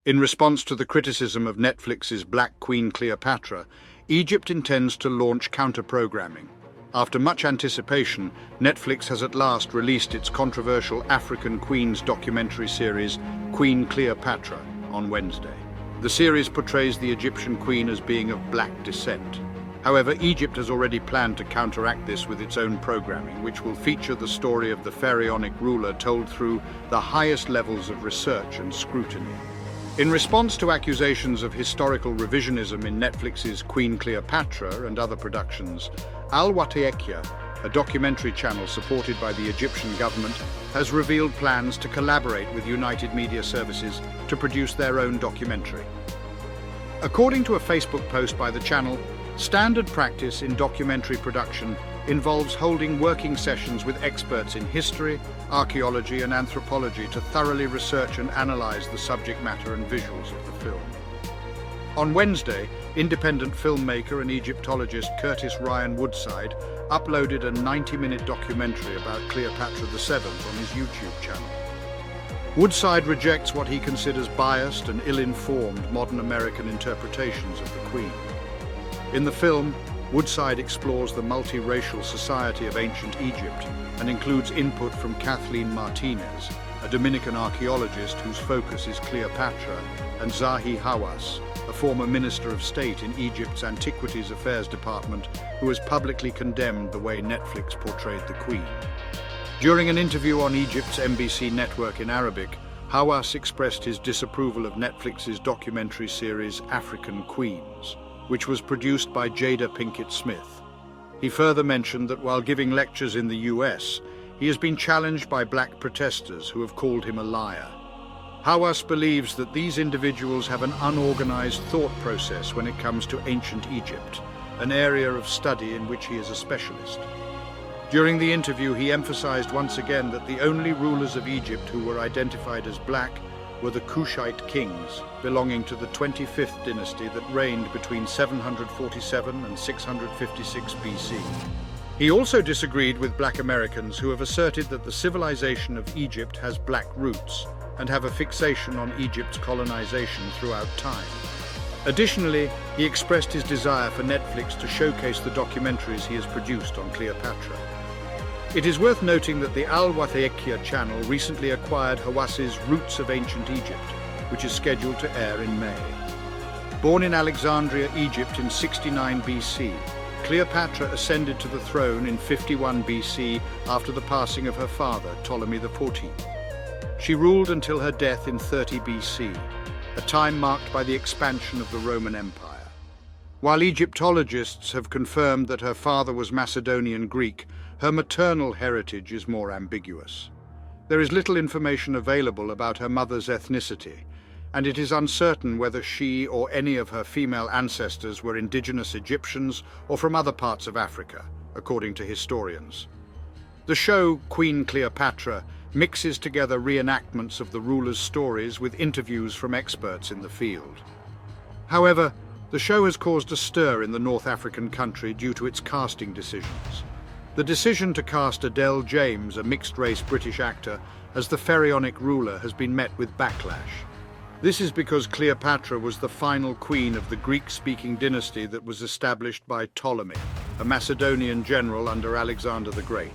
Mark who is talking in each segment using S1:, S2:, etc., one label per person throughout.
S1: In response to the criticism of Netflix's Black Queen Cleopatra, Egypt intends to launch counterprogramming. After much anticipation, Netflix has at last released its controversial African Queens documentary series, Queen Cleopatra, on Wednesday. The series portrays the Egyptian queen as being of black descent. However, Egypt has already planned to counteract this with its own programming, which will feature the story of the pharaonic ruler told through the highest levels of research and scrutiny. In response to accusations of historical revisionism in Netflix's Queen Cleopatra and other productions, Al Wataikia, a documentary channel supported by the Egyptian government, has revealed plans to collaborate with United Media Services to produce their own documentary. According to a Facebook post by the channel, standard practice in documentary production involves holding working sessions with experts in history, archaeology and anthropology to thoroughly research and analyze the subject matter and visuals of the film. On Wednesday, independent filmmaker and Egyptologist Curtis Ryan Woodside uploaded a 90-minute documentary about Cleopatra VII on his YouTube channel. Woodside rejects what he considers biased and ill-informed modern American interpretations of the Queen. In the film, Woodside explores the multiracial society of ancient Egypt and includes input from Kathleen Martinez, a Dominican archaeologist whose focus is Cleopatra, and Zahi Hawass, a former Minister of State in Egypt's Antiquities Affairs Department, who has publicly condemned the way Netflix portrayed the Queen. During an interview on Egypt's NBC network in Arabic, Hawass expressed his disapproval of Netflix's documentary series African Queens, which was produced by Jada Pinkett Smith. He further mentioned that while giving lectures in the US, he has been challenged by black protesters who have called him a liar. Hawass believes that these individuals have an unorganized thought process when it comes to ancient Egypt, an area of study in which he is a specialist. During the interview, he emphasized once again that the only rulers of Egypt who were identified as black were the Kushite kings, belonging to the 25th dynasty that reigned between 747 and 656 BC. He also disagreed with black Americans who have asserted that the civilization of Egypt has black roots and have a fixation on Egypt's colonization throughout time. Additionally, he expressed his desire for Netflix to showcase the documentaries he has produced on Cleopatra. It is worth noting that the Al Wataikia channel recently acquired Hawass's Roots of Ancient Egypt, which is scheduled to air in May. Born in Alexandria, Egypt in 69 BC, Cleopatra ascended to the throne in 51 BC after the passing of her father, Ptolemy XIV. She ruled until her death in 30 BC, a time marked by the expansion of the Roman Empire. While Egyptologists have confirmed that her father was Macedonian Greek, her maternal heritage is more ambiguous. There is little information available about her mother's ethnicity, and it is uncertain whether she or any of her female ancestors were indigenous Egyptians or from other parts of Africa, according to historians. The show Queen Cleopatra mixes together reenactments of the rulers' stories with interviews from experts in the field. However, the show has caused a stir in the North African country due to its casting decisions. The decision to cast Adele James, a mixed-race British actor, as the pharaonic ruler has been met with backlash. This is because Cleopatra was the final queen of the Greek-speaking dynasty that was established by Ptolemy, a Macedonian general under Alexander the Great.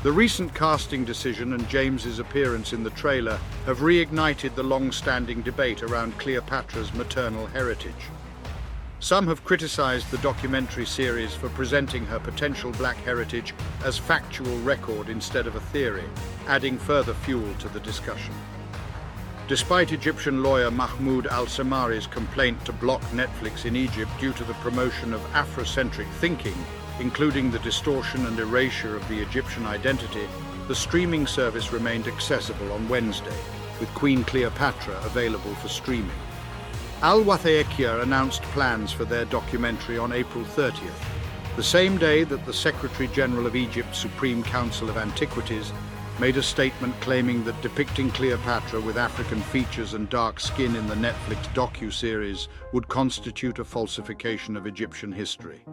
S1: The recent casting decision and James's appearance in the trailer have reignited the long-standing debate around Cleopatra's maternal heritage. Some have criticized the documentary series for presenting her potential black heritage as factual record instead of a theory, adding further fuel to the discussion. Despite Egyptian lawyer Mahmoud al-Samari's complaint to block Netflix in Egypt due to the promotion of Afrocentric thinking, including the distortion and erasure of the Egyptian identity, the streaming service remained accessible on Wednesday, with Queen Cleopatra available for streaming. Al Wataikia announced plans for their documentary on April 30th, the same day that the Secretary-General of Egypt's Supreme Council of Antiquities made a statement claiming that depicting Cleopatra with African features and dark skin in the Netflix docu-series would constitute a falsification of Egyptian history.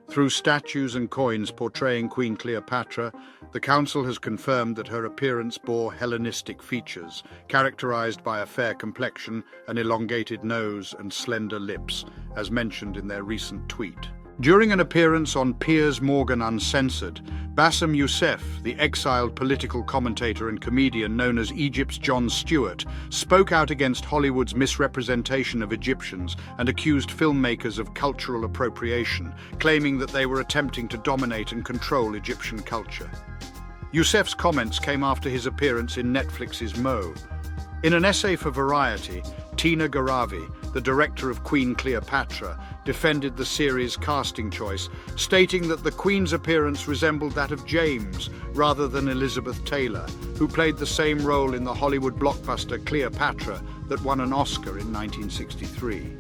S1: Through statues and coins portraying Queen Cleopatra, The council has confirmed that her appearance bore Hellenistic features, characterized by a fair complexion, an elongated nose and slender lips, as mentioned in their recent tweet. During an appearance on Piers Morgan Uncensored, Bassem Youssef, the exiled political commentator and comedian known as Egypt's Jon Stewart, spoke out against Hollywood's misrepresentation of Egyptians and accused filmmakers of cultural appropriation, claiming that they were attempting to dominate and control Egyptian culture. Youssef's comments came after his appearance in Netflix's Mo. In an essay for Variety, Tina Garavi, the director of Queen Cleopatra, defended the series' casting choice, stating that the Queen's appearance resembled that of James rather than Elizabeth Taylor, who played the same role in the Hollywood blockbuster Cleopatra that won an Oscar in 1963.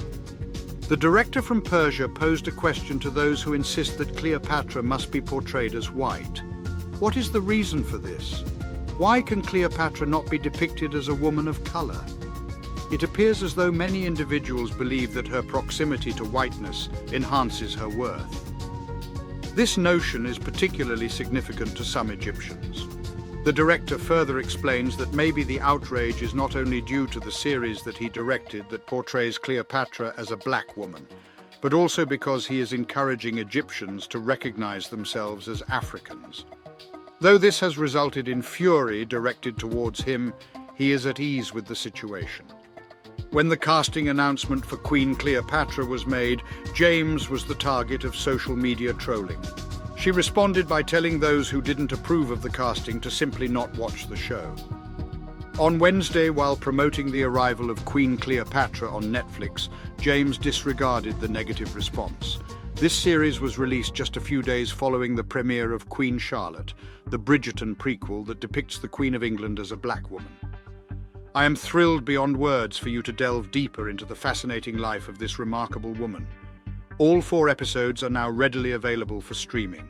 S1: The director from Persia posed a question to those who insist that Cleopatra must be portrayed as white. What is the reason for this? Why can Cleopatra not be depicted as a woman of color? It appears as though many individuals believe that her proximity to whiteness enhances her worth. This notion is particularly significant to some Egyptians. The director further explains that maybe the outrage is not only due to the series that he directed that portrays Cleopatra as a black woman, but also because he is encouraging Egyptians to recognize themselves as Africans. Though this has resulted in fury directed towards him, he is at ease with the situation. When the casting announcement for Queen Cleopatra was made, James was the target of social media trolling. She responded by telling those who didn't approve of the casting to simply not watch the show. On Wednesday, while promoting the arrival of Queen Cleopatra on Netflix, James disregarded the negative response. This series was released just a few days following the premiere of Queen Charlotte, the Bridgerton prequel that depicts the Queen of England as a black woman. I am thrilled beyond words for you to delve deeper into the fascinating life of this remarkable woman. All 4 episodes are now readily available for streaming.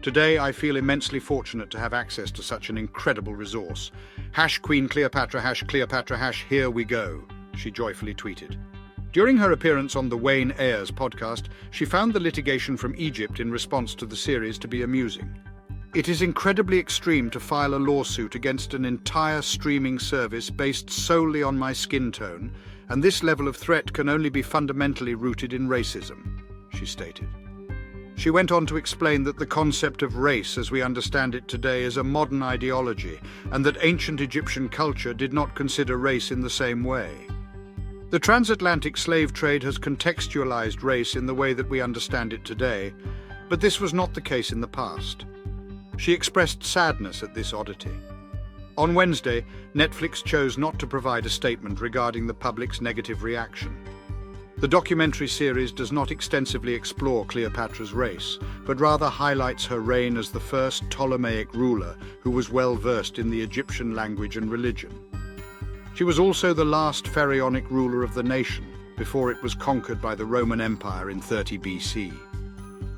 S1: Today, I feel immensely fortunate to have access to such an incredible resource. #Queen Cleopatra, #Cleopatra, here we go, she joyfully tweeted. During her appearance on the Wayne Ayers podcast, she found the litigation from Egypt in response to the series to be amusing. It is incredibly extreme to file a lawsuit against an entire streaming service based solely on my skin tone, and this level of threat can only be fundamentally rooted in racism, she stated. She went on to explain that the concept of race as we understand it today is a modern ideology, and that ancient Egyptian culture did not consider race in the same way. The transatlantic slave trade has contextualized race in the way that we understand it today, but this was not the case in the past. She expressed sadness at this oddity. On Wednesday, Netflix chose not to provide a statement regarding the public's negative reaction. The documentary series does not extensively explore Cleopatra's race, but rather highlights her reign as the first Ptolemaic ruler who was well versed in the Egyptian language and religion. She was also the last pharaonic ruler of the nation before it was conquered by the Roman Empire in 30 BC.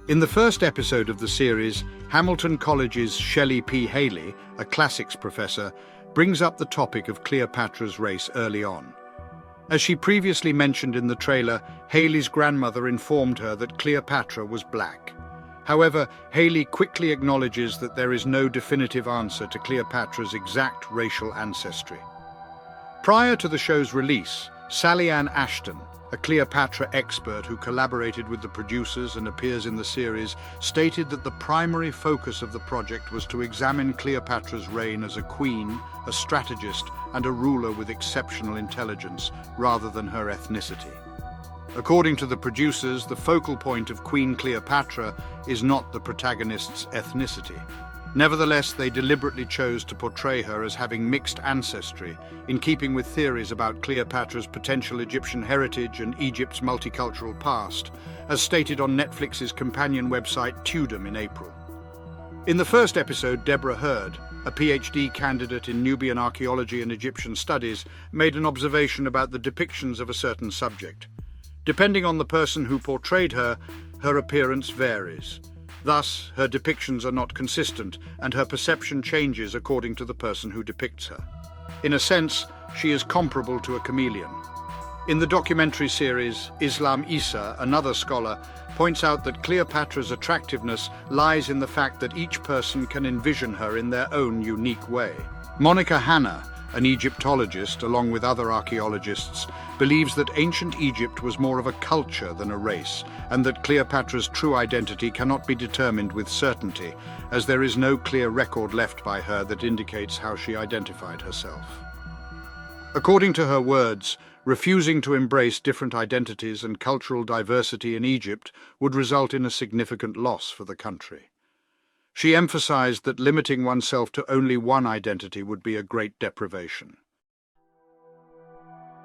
S1: In the first episode of the series, Hamilton College's Shelley P. Haley, a classics professor, brings up the topic of Cleopatra's race early on. As she previously mentioned in the trailer, Haley's grandmother informed her that Cleopatra was black. However, Haley quickly acknowledges that there is no definitive answer to Cleopatra's exact racial ancestry. Prior to the show's release, Sally Ann Ashton, a Cleopatra expert who collaborated with the producers and appears in the series, stated that the primary focus of the project was to examine Cleopatra's reign as a queen, a strategist, and a ruler with exceptional intelligence, rather than her ethnicity. According to the producers, the focal point of Queen Cleopatra is not the protagonist's ethnicity. Nevertheless, they deliberately chose to portray her as having mixed ancestry, in keeping with theories about Cleopatra's potential Egyptian heritage and Egypt's multicultural past, as stated on Netflix's companion website Tudum in April. In the first episode, Deborah Hurd, a PhD candidate in Nubian archaeology and Egyptian studies, made an observation about the depictions of a certain subject. Depending on the person who portrayed her, her appearance varies. Thus, her depictions are not consistent, and her perception changes according to the person who depicts her. In a sense, she is comparable to a chameleon. In the documentary series Islam Isa, another scholar points out that Cleopatra's attractiveness lies in the fact that each person can envision her in their own unique way. Monica Hanna, an Egyptologist, along with other archaeologists, believes that ancient Egypt was more of a culture than a race, and that Cleopatra's true identity cannot be determined with certainty, as there is no clear record left by her that indicates how she identified herself. According to her words, refusing to embrace different identities and cultural diversity in Egypt would result in a significant loss for the country. She emphasized that limiting oneself to only one identity would be a great deprivation.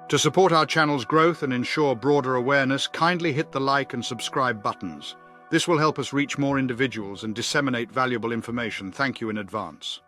S1: To support our channel's growth and ensure broader awareness, kindly hit the like and subscribe buttons. This will help us reach more individuals and disseminate valuable information. Thank you in advance.